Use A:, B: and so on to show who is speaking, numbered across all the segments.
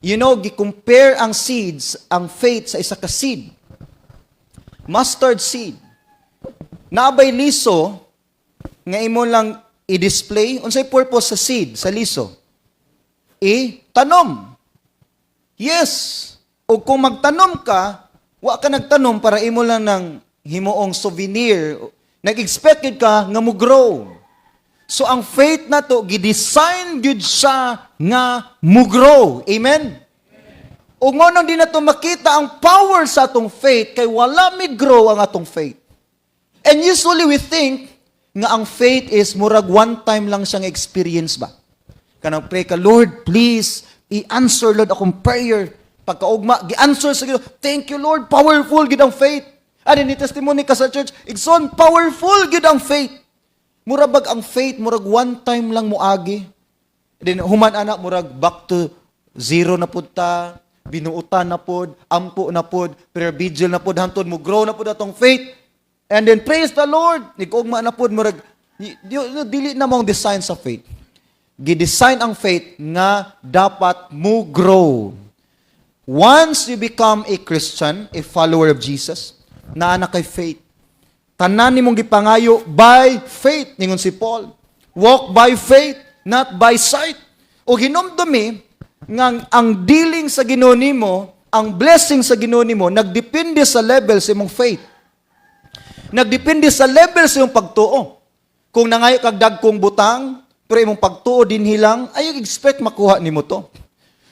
A: gi-compare ang seeds, ang faith sa isa ka seed. Mustard seed. Naabay liso, nga imo lang i-display, unsay purpose sa seed, sa liso? Tanom. Yes. O kung magtanom ka, wa ka nagtanom para imo lang ng himuong souvenir, nag-expected ka nga mo grow. So ang faith na to, gidesign gyud siya nga mo grow. Amen? O ngunang di na to makita ang power sa atong faith, kay wala mi grow ang atong faith. And usually we think, nga ang faith is murag one time lang siyang experience ba? Kanang pray ka, Lord, please, i-answer, Lord, akong prayer. Pagkaugma, gi-answer sa Ginoo. Thank you, Lord, powerful gid ang faith. Ani ni testimony ka sa church, igsoon, powerful gid ang faith. Murabag ang faith, murag one time lang moagi. Then human anak, murag back to zero na pud ta, binuutan na pud, ampo na pud, prayer vigil na pud, hantod mo grow na pud atong faith. And then praise the Lord. Nigugma na pud murag dili na mong design sa faith. Gi-design ang faith nga dapat mo grow. Once you become a Christian, a follower of Jesus, naa na kay faith. Tanan nimong gipangayo by faith, ningon si Paul. Walk by faith, not by sight. O hinumdumi nga ang dealing sa Ginoo nimo, ang blessing sa Ginoo nimo nagdepende sa level sa imong faith. Nagdepende sa level sa iyong pagtuo. Kung nangayo kag dagkong butang, pero imong pagtuo din hilang, ayaw expect makuha nimo to.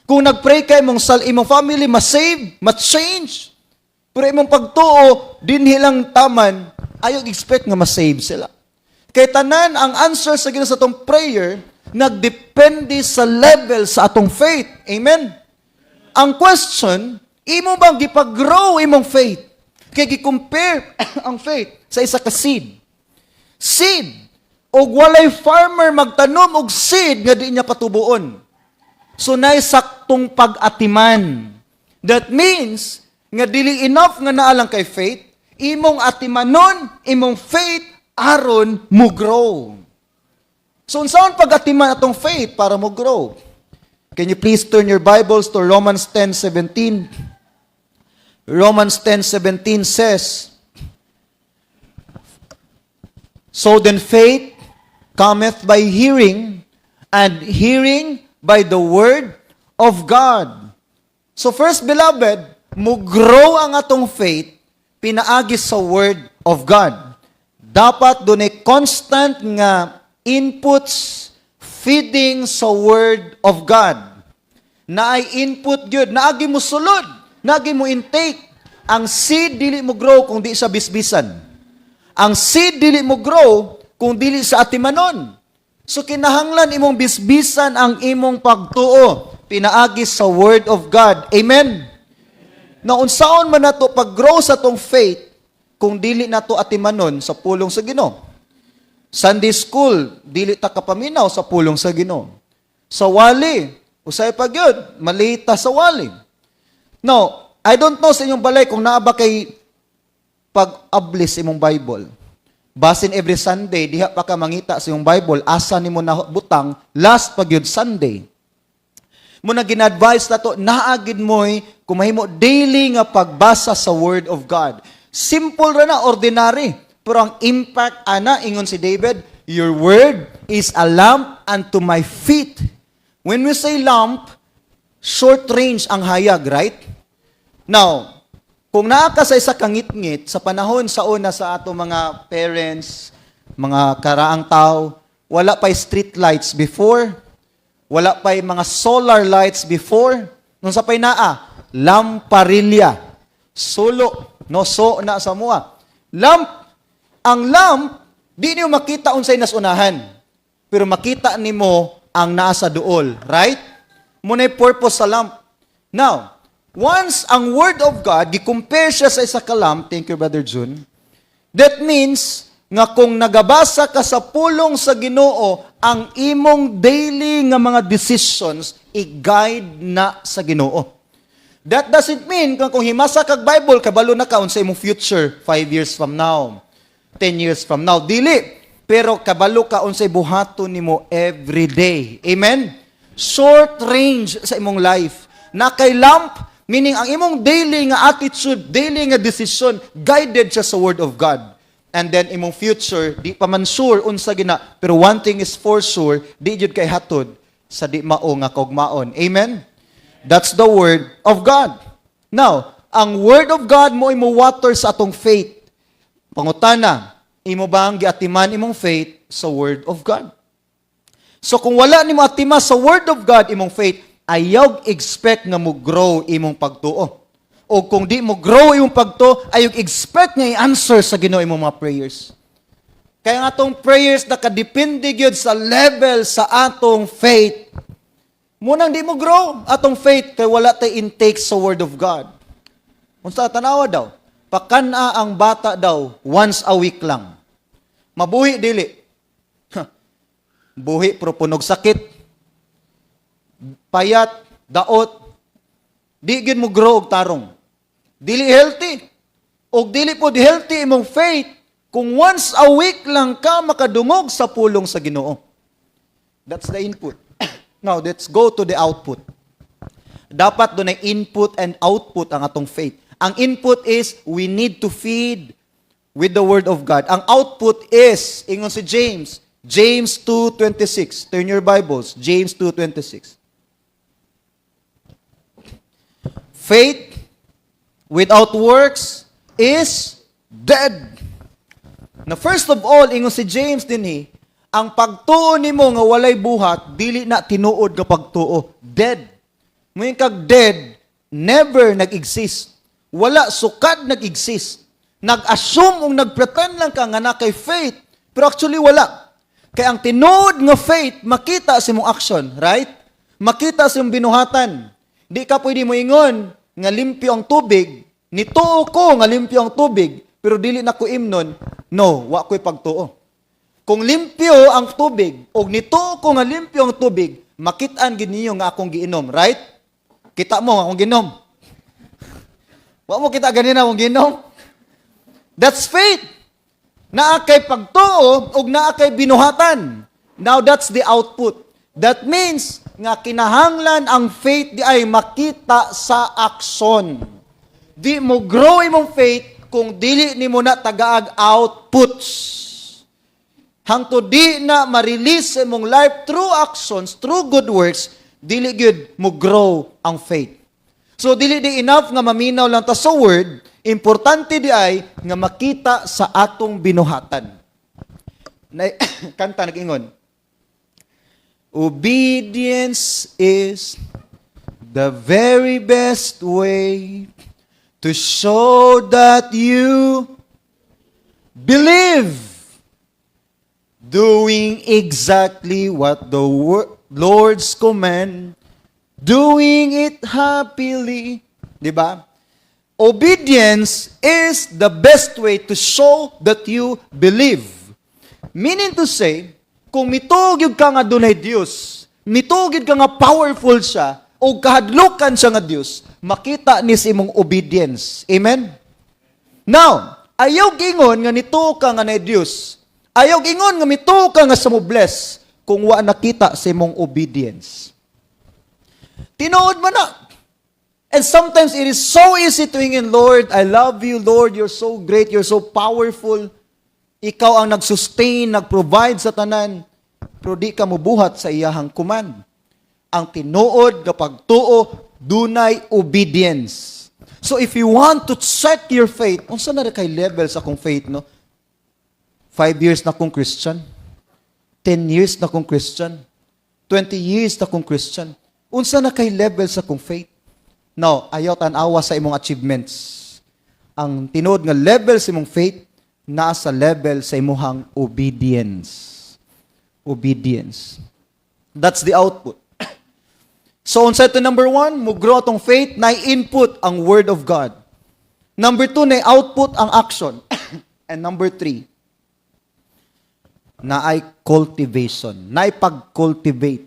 A: Kung nagpray ka imong family ma-save, ma-change, pero imong pagtuo din hilang taman, ayaw expect nga ma-save sila. Kay tanan ang answer sa Ginoo sa atong prayer, nagdepende sa level sa atong faith. Amen? Ang question, imo bang gipag-grow imong faith? Kaya gi-compare ang faith sa isa ka seed. Seed. O walay farmer magtanom og seed nga di niya patubuon. So nay saktong pag-atiman. That means nga dili enough nga naa lang kay faith, imong atimanon, imong faith aron mo grow. So unsaon pag-atiman atong faith para mo grow? Can you please turn your Bibles to Romans 10:17? Romans 10:17 says, so then faith cometh by hearing, and hearing by the word of God. So first, beloved, mo grow ang atong faith pinaagi sa word of God. Dapat dunay constant nga inputs, feeding sa word of God. Naay input gyud, naagi mo sulod, naagi mo intake. Ang seed dili mo grow kung di sa bisbisan. Ang seed dili mo grow kung dili sa atimanon. So kinahanglan imong bisbisan ang imong pagtuo pinaagi sa word of God. Amen. Na unsaon man nato pag-grow sa tong faith kung dili nato atimanon sa pulong sa Ginoo. Sunday school, dili ta kapaminaw sa pulong sa Ginoo. Sa wali, usay pa gyud, malita sa wali. Now, I don't know sa inyong balay kung naa ba kay pag-ablis imong Bible. Basin every Sunday, diha pa ka mangita sa iyong Bible, asa nimo na butang, last pag yun Sunday. Muna gin-advise na to, naagid mo'y kumahimo daily nga pagbasa sa Word of God. Simple ra na, ordinary. Pero ang impact, ana, ingon si David, your Word is a lamp unto my feet. When we say lamp, short range ang hayag, right? Now, kung naa ka sa isa kangit-ngit, sa panahon sa una sa ato mga parents, mga karaang tao, wala pa street lights before, wala pa mga solar lights before, nung sa pay naa, lamparilya, sulo, no, so na sa mua. Lamp, ang lamp, di niyo makita unsay nasunahan, pero makita nimo ang nasa duol, right? Muna'y purpose sa lamp. Now, once ang Word of God, gi-compare siya sa isa ka lamp, thank you, Brother Jun, that means, nga kung nagabasa ka sa pulong sa Ginoo, ang imong daily nga mga decisions, i-guide na sa Ginoo. That doesn't mean, kung himasa kag Bible, kabalo na ka sa imong future, 5 years from now, 10 years from now, dili. Pero kabalo ka unsay buhaton nimo every day. Amen? Short range sa imong life. Na kay lamp, meaning ang imong daily nga attitude, daily nga decision, guided siya sa Word of God. And then imong future, di pa man sure unsa gina, pero one thing is for sure, di jud kay hatod sa di mao nga kaugmaon. Amen? That's the Word of God. Now, ang Word of God mo imo water sa atong faith. Pangutana, imo bang giatiman imong faith sa Word of God? So kung wala nimo atima sa Word of God imong faith, ayaw expect nga mo grow imong pagtuo. O kung di mo grow imong pagtuo, ayaw expect nga i-answer sa Ginoo imong mga prayers. Kaya nga atong prayers nakadepende gyud sa level sa atong faith. Munang di mo grow atong faith kay wala tay intake sa Word of God. Unsa tanawa daw? Pakana ang bata daw once a week lang. Mabuhi dili. Buhi pero punog sakit. Payat, daot. Di gid mo grow og tarong. Dili healthy. Og dili pod healthy imong faith kung once a week lang ka makadungog sa pulong sa Ginoo. That's the input. Now, let's go to the output. Dapat doon ay input and output ang atong faith. Ang input is, we need to feed with the Word of God. Ang output is, ingon si James, James 2:26. Turn your Bibles, James 2:26. Faith without works is dead. Now, first of all, ingon si James din ang pagtuo nimo nga walay buhat, dili na tinuod nga pagtuo. Dead. Ngayon kag dead, never nag-exist. Wala sukad nag-exist. Nag-assume o nag-pretend lang ka nga na kay faith, pero actually wala. Kaya ang tinuod nga faith, makita sa imong action, right? Makita sa imong binuhatan. Di ka pwede mo ingon nga limpyo ang tubig, nituo ko nga limpyo ang tubig, pero dili na ko imnon, no, wa ko'y pagtuo. Kung limpyo ang tubig, o nituo ko nga limpyo ang tubig, makitaan gid ninyo nga akong giinom, right? Kita mo nga akong giinom. Wa mo kita ganina akong giinom. That's faith. Naa kay pagtuo ug naa kay binuhatan. Now that's the output. That means nga kinahanglan ang faith di ay makita sa action. Di mo grow imong faith kung dili nimo na tagaag outputs. Hangtod di na ma-release sa imong life through actions, through good works, dili gyud mo grow ang faith. So dili di enough nga maminaw lang ta sa word, importante di ay nga makita sa atong binuhatan. Kanta nag-ingon. Obedience is the very best way to show that you believe. Doing exactly what the Lord's command, doing it happily. Diba? Obedience is the best way to show that you believe. Meaning to say, kung mitugid ka nga dunay Dios, mitugid ka nga powerful siya, o kahadlukan siya nga Dios, makita ni sa imong obedience. Amen? Now, ayaw gingon nga nito ka nga na Dios. Ayaw gingon nga mituo ka nga sa mo bless kung wa nakita sa imong obedience. Tinuod man na. And sometimes it is so easy to ingin, Lord, I love you, Lord, you're so great, you're so powerful. Ikaw ang nag-sustain, nag-provide sa tanan, pero di ka mubuhat sa iyahang command. Ang tinuod kapag tuo, dunay obedience. So if you want to check your faith, unsa na kay level sa akong faith, no? 5 years na akong Christian. 10 years na akong Christian. 20 years na akong Christian. Unsa na kay level sa akong faith? Now, ayaw tanawa sa imong achievements. Ang tinuod nga level sa imong faith, nasa level sa imong obedience. Obedience. That's the output. So, unsa ito number 1, mo grow atong faith, na input ang Word of God. Number 2, na output ang action. And number 3, na ay cultivation, na ay pag-cultivate.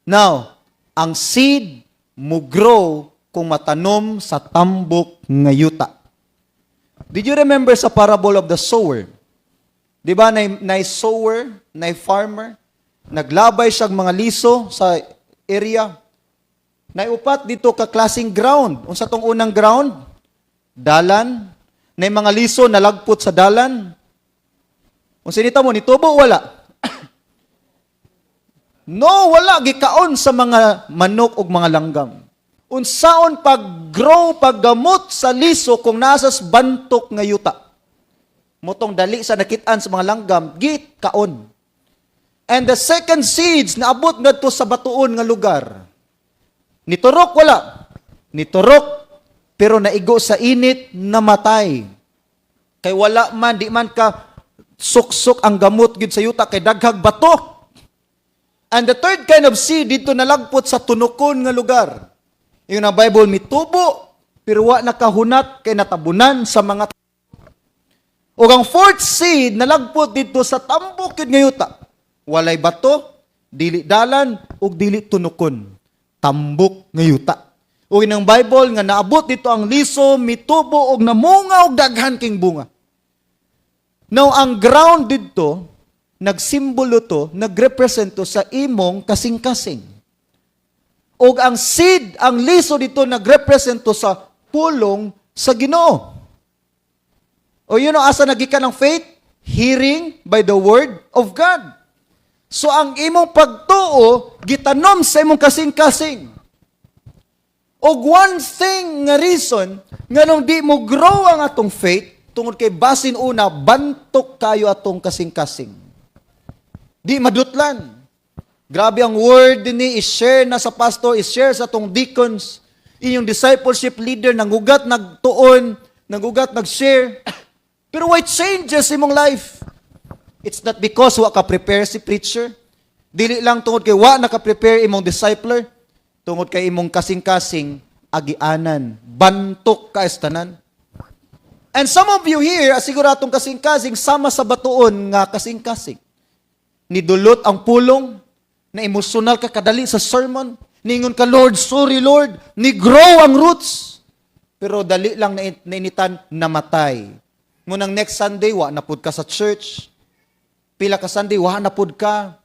A: Now, ang seed mo grow kung matanom sa tambok nga yuta. Did you remember sa parable of the sower? Di ba, na sower, na farmer, naglabay siya mga liso sa area. Naiupat dito ka klaseng ground. Unsa tong unang ground? Dalan. Nay mga liso nalagpot sa dalan. Unsa nita mo nitubo wala? No, wala gikaon sa mga manok ug mga langgam. Unsaon pag-grow, paggamot sa liso kung nasas bantok nga yuta. Motong dali sa nakit-an sa mga langgam, git kaon. And the second seeds na abot ngadto sa batuon nga lugar. Niturok wala. Niturok pero naigo sa init namatay. Kay wala man di man ka suksok ang gamot gid sa yuta kay daghag bato. And the third kind of seed dito nalagpot sa tunokon nga lugar. Yung na Bible mitubo pero wa nakahunat kay natabunan sa mga. O ang fourth seed nalagpot dito sa tambok yun nga yuta. Walay bato, dili dalan, ug dili tunokon. Tambok nga yuta. O inang Bible nga naabot dito ang liso, mitubo, ug namunga og daghan king bunga. Now, ang ground dito, nagsimbolo to, nagrepresent to sa imong kasing-kasing. O ang seed, ang liso dito, nagrepresent to sa pulong sa Ginoo. O yun ang asa nagikan ng faith? Hearing by the word of God. So ang imong pagtuo, gitanom sa imong kasing-kasing. Og one thing nga reason, nga nung di mo grow ang atong faith, tungod kay basin una, bantok kayo atong kasing-kasing. Di madutlan. Grabe ang word din i-share na sa pastor, i-share sa atong deacons, inyong discipleship leader, nangugat, nagtuon, nangugat, nag-share. Pero why changes imong life? It's not because wa ka prepare si preacher. Dili lang tungod kay wa naka-prepare imong discipler. Tungod kay imong kasing-kasing agianan. Bantok ka estanan. And some of you here, asiguradong kasing-kasing, sama sa batuon nga kasing-kasing. Nidulot ang pulong, na emosyonal ka kadali sa sermon. Ningon ka, Lord, sorry Lord. Ni-grow ang roots. Pero dali lang nainitan, namatay. Ngunang next Sunday, wa na pud ka sa church. Pila ka Sunday, wa na pud ka.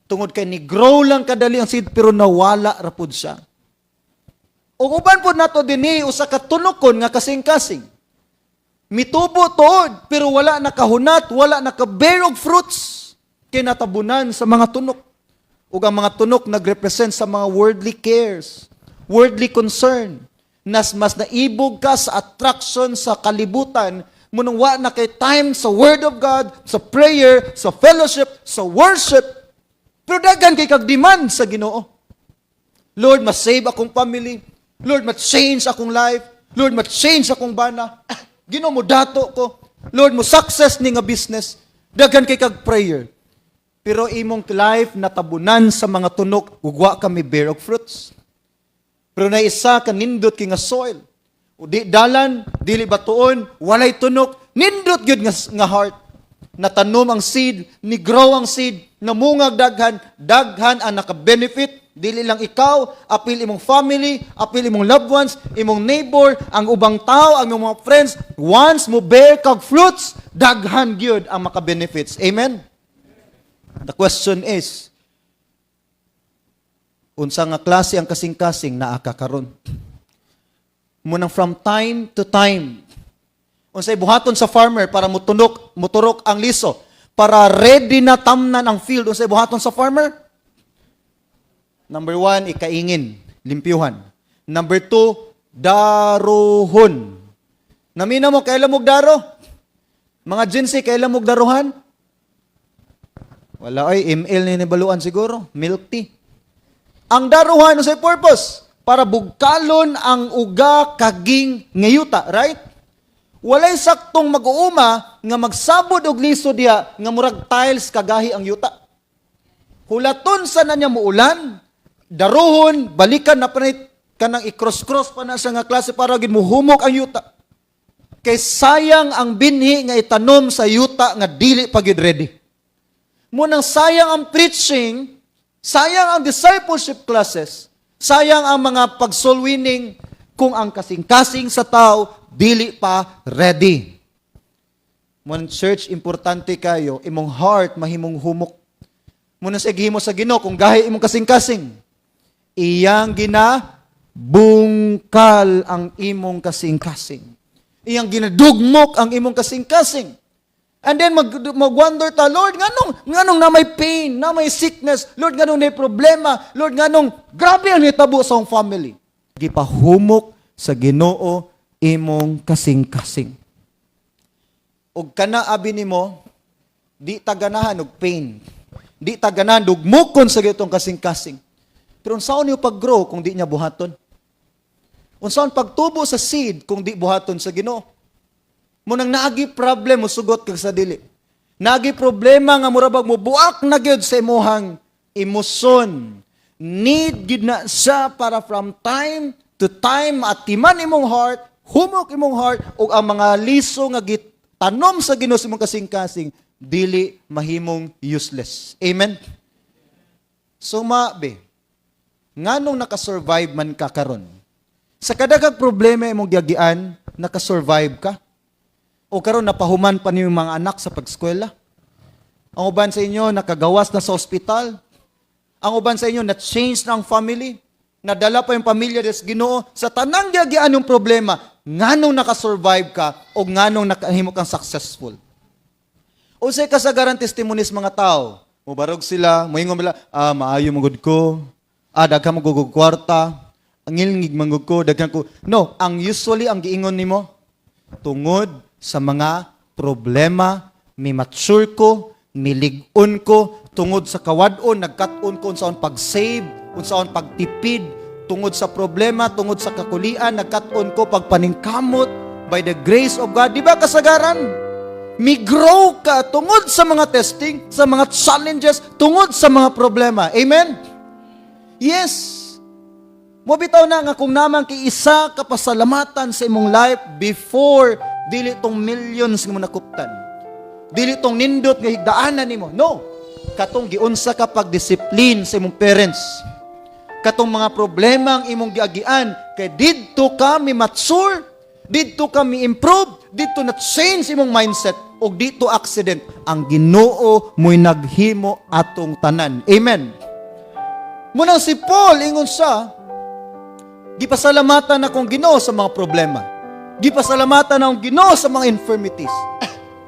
A: Tungod kay ni grow lang kadali ang seed, pero nawala ra pud siya. O uban pud nato dinhi usa ka tunokon nga kasing-kasing. Mitubo tuod, pero wala nakahunat, wala nakabear og fruits. Kay natabunan sa mga tunok. Ug ang mga tunok nagrepresent sa mga worldly cares, worldly concern. Mas naibog ka sa attraction sa kalibutan, munong wa na kay time sa Word of God, sa prayer, sa fellowship, sa worship. Pero daghan kay kag-demand sa Ginoo. Lord, ma-save akong family. Lord, ma-change akong life. Lord, ma-change akong bana. Ginoo mo dato ko. Lord, mo success ni nga business. Daghan kay kag-prayer. Pero imong life natabunan sa mga tunok, ugwa kami bear of fruits. Pero na isa ka nindot kay nga soil. O di dalan, dili batuon, walay tunok, nindot gyud nga heart. Natanom ang seed, ni grow ang seed, namungag daghan, daghan ang naka-benefit, dili lang ikaw, apil imong family, apil imong loved ones, imong neighbor, ang ubang tao, ang imong mga friends, once mo bear kag fruits, daghan gyud ang maka-benefits. Amen? The question is, unsa nga klase ang kasing-kasing naa ka karon? Munang from time to time. Unsay buhaton sa farmer para muturok ang liso, para ready na tamnan ang field. Unsay buhaton sa farmer? Number 1, ikaingin, limpyuhan. Number 2, daruhon. Namina mo, kailan mo daro? Mga Gen Z, kailan mo daruhan? Wala ay, ML na nibaluan siguro. Milk tea. Ang daruhan, unsay purpose? Para bugkalon ang uga kaging ngayuta, right? Walay saktong mag-uuma nga magsabod og liso diha nga murag tiles kagahi ang yuta. Hulaton sa na niya muulan, daruhon, balikan na panit kanang i-cross-cross pa na siya nga klase para gid muhumok ang yuta. Kay sayang ang binhi nga itanom sa yuta nga dili pa gid ready. Munang sayang ang preaching, sayang ang discipleship classes, sayang ang mga pag-soul winning kung ang kasing-kasing sa tao dili pa ready. Mun church, importante kayo, imong heart mahimong humok. Muna sa ighimo sa Ginoo kung gahi imong kasing-kasing. Iyang bungkal ang imong kasing-kasing. Iyang ginadugmok ang imong kasing-kasing. And then mag-wonder ta, Lord, nganong na may pain, na may sickness, Lord, nganong na may problema, Lord, nganong grabe ang hitabo sa akong family. Gipahumok sa Ginoo imong kasing-kasing. Og kana abi nimo, di taganahan og pain. Di taganahan dugmukon sa gitong kasing-kasing. Pero unsaon niyo pag-grow kung di niya buhaton? Unsaon pagtubo sa seed kung di buhaton sa Ginoo? Munang naagi problem mo sugot kag sa dili. Naagi problema nga murabag mo buak na gyud sa imong emosyon. Need gid na siya para from time to time atiman imong heart, humok imong heart ug ang mga liso nga gitanom sa Ginoo sa imong kasing-kasing dili mahimong useless. Amen. Sumabi, nganong nakasurvive man ka karon? Sa kadagag problema imong giagian, nakasurvive ka? O karon napahuman pa niyo mga anak sa pag-eskwela? Ang uban sa inyo nakagawas na sa ospital? Ang uban sa inyo na-change na ang family? Nadala pa yung pamilya des Ginoo? Sa tanang giagian yung problema, nganong nakasurvive ka o nganong nakahimo kang successful? O say kasagaran testimonies mga tao, mubarog sila, moingon nila, maayo magud ko, daghang magugug kwarta, ang ngilngig mangug ko, daghang ko. No, ang usually ang giingon nimo tungod sa mga problema, mi-mature ko, milig-on ko, tungod sa kawad-on, nagkat-on ko unsaon pag-save, unsaon pagtipid, tungod sa problema, tungod sa kakulian, nagkat-on ko pagpaningkamot by the grace of God. Di ba kasagaran? Mi-grow ka tungod sa mga testing, sa mga challenges, tungod sa mga problema. Amen? Yes. Mobitaw na nga kung naman kay isa kapasalamatan sa imong life before dili tong millions nga mo nakuptan. Dili tong nindot nga higdaanan nimo. No. Katong giunsa ka pag-discipline sa imong parents. Katong mga problema ang imong giagian kay didto ka mi-mature, didto ka mi-improve, dito na change imong mindset o dito accident ang Ginoo mo'y naghimo atong tanan. Amen. Muna si Paul ingon sa gipasalamatan akong Ginoo sa mga problema. Gipasalamatan akong Ginoo sa mga infirmities.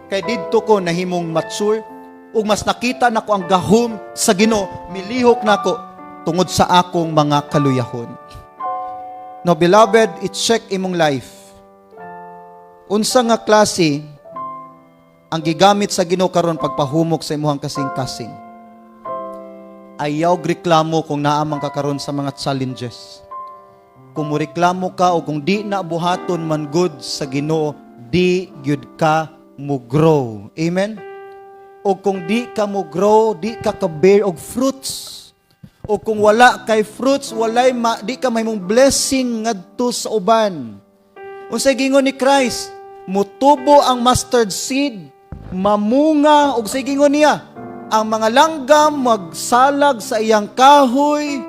A: Kay didto ko nahimong mature ug mas nakita nako ang gahom sa Ginoo, milihok nako tungod sa akong mga kaluyahon. Now beloved, i-check imong life. Unsa nga klase ang gigamit sa Ginoo karon pagpahumok sa imong kasing-kasing? Ayaw reklamo kung naamang ka karon sa mga challenges. Kung mureklamo ka o kung di na buhaton man good sa Ginoo, di gyud ka mo grow. Amen? O kung di ka mo grow, di ka ka-bear og fruits. O kung wala kay fruits, di ka mahimong blessing ngadto sa uban. Unsay gingon ni Christ, mutubo ang mustard seed, mamunga, og sa gingon niya, ang mga langgam magsalag sa iyang kahoy.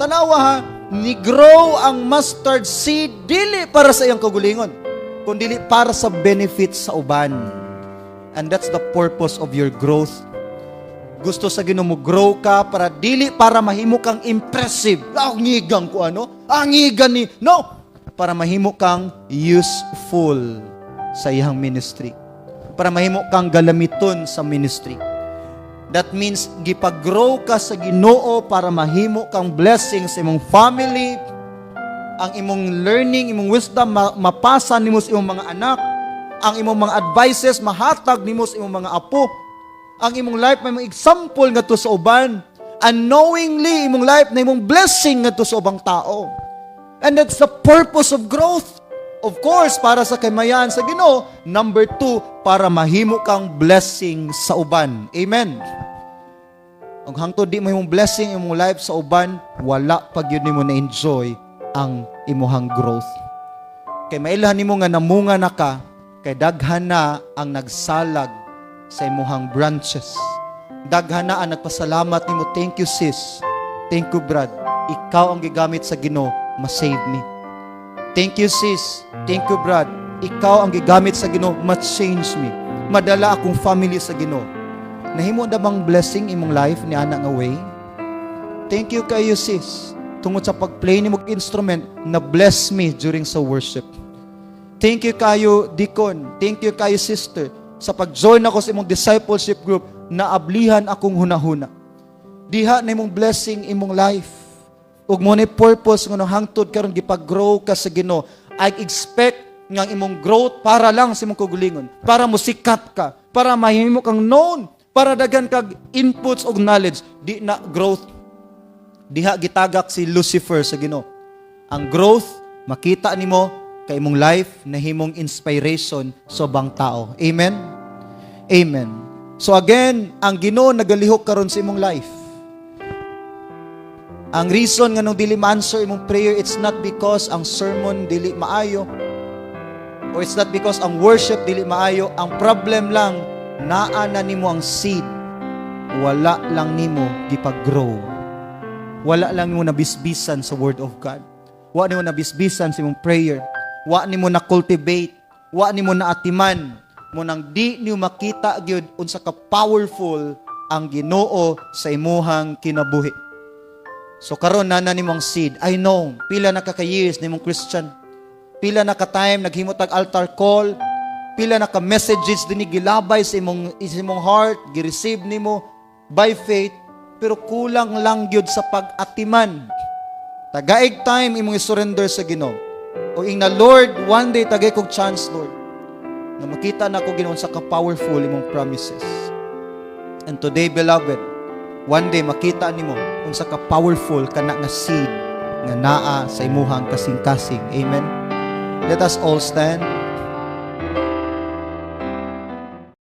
A: Tanawa ha, ni-grow ang mustard seed, dili para sa iyang kagulingon, kundi para sa benefits sa uban. And that's the purpose of your growth. Gusto sa Ginoo mo grow ka para dili para mahimo kang impressive. Ngigang ko ano? Ngigan ni. No! Para mahimo kang useful sa iyang ministry. Para mahimo kang galamiton sa ministry. That means gipag-grow ka sa Ginoo para mahimo kang blessing sa imong family, ang imong learning, imong wisdom mapasa nimo sa imong mga anak, ang imong mga advices mahatag nimo sa imong mga apo, ang imong life may mga example ngadto sa uban, unknowingly imong life na imong blessing ngadto sa ubang tao. And that's the purpose of growth. Of course, para sa kaymayan sa Ginoo. Number 2, para mahimo kang blessing sa uban. Amen. Ang hangtod di mo imong blessing imong life sa uban, wala pag yun nimo na-enjoy ang imuhang growth. Kay mailhan nimo nga namunga na ka, kay daghan na ang nagsalag sa imuhang branches. Daghan na ang nagpasalamat nimo, thank you sis, thank you brad, ikaw ang gigamit sa Ginoo, ma-save me. Thank you sis, thank you brad, ikaw ang gigamit sa Ginoo, ma-change me, madala akong family sa Ginoo. Nahimo na bang blessing imong life ni ana nga way? Thank you kayo sis, tungod sa pag-play ni mong instrument na bless me during sa worship. Thank you kayo, Deacon. Thank you kayo, sister, sa pag-join ako sa imong discipleship group na ablihan akong hunahuna. Diha na imong blessing imong life. Ug mo ni purpose nga hangtod karon gipag-grow ka sa Ginoo. I expect nga imong growth para lang sa imong kagalingon, para mo sikat ka, para mahimo kang known, para daghan kag inputs og knowledge, di na growth. Diha gitagak si Lucifer sa Ginoo. Ang growth makita nimo kay imong life na himong inspiration sa ubang tao. Amen. Amen. So again, ang Ginoo nagalihok karon sa imong life. Ang reason nga nung dili ma-answer imong prayer, it's not because ang sermon dili maayo, or it's not because ang worship dili maayo. Ang problem lang, naa na nimo ang seed. Wala lang nimo gipag-grow. Wala lang nimo nabisbisan sa Word of God. Wa nimo nabisbisan sa imong prayer. Wa nimo na-cultivate. Wa nimo na-atiman. Mo nang di niyo makita gyud unsa ka powerful ang Ginoo sa imuhang kinabuhi. So karon na nimong seed. I know, pila na ka years nimong Christian. Pila na ka time naghimo tag altar call. Pila na ka messages dinhi gilabay sa imong heart, gi-receive nimo by faith, pero kulang lang gyud sa pag-atiman. Tagaig time imong i-surrender sa Ginoo. O ing na Lord, one day tagay kog chance, Lord, na makita na ko Ginoo sa ka-powerful imong promises. And today, beloved, one day makita nimo kung sa ka-powerful kana nga seed nga naa sa imuhang kasing-kasing. Amen. Let us all stand.